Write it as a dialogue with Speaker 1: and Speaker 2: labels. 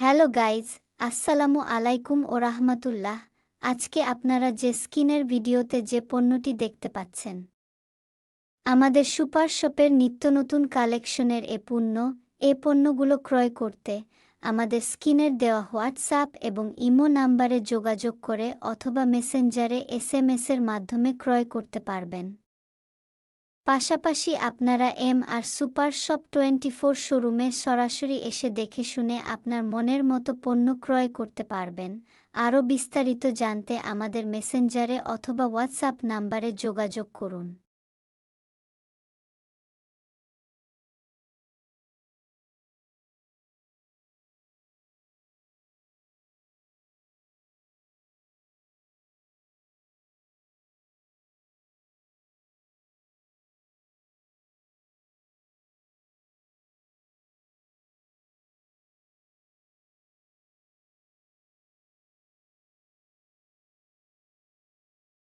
Speaker 1: Hello guys, আসসালামু আলাইকুম ও রাহমাতুল্লাহ। আজকে আপনারা যে স্কিনের ভিডিওতে যে পণ্যটি দেখতে পাচ্ছেন, আমাদের সুপার শপের নিত্যনতুন কালেকশনের এ পণ্যগুলো ক্রয় করতে আমাদের স্ক্রিনের দেওয়া হোয়াটসঅ্যাপ এবং ইমো নাম্বারে যোগাযোগ করে অথবা মেসেঞ্জারে এসএমএসের মাধ্যমে ক্রয় করতে পারবেন। পাশাপাশি আপনারা আর সুপার শপ 24 শোরুমে সরাসরি এসে দেখে শুনে আপনার মনের মতো পণ্য ক্রয় করতে পারবেন। আরও বিস্তারিত জানতে আমাদের মেসেঞ্জারে অথবা হোয়াটসঅ্যাপ নাম্বারে যোগাযোগ করুন।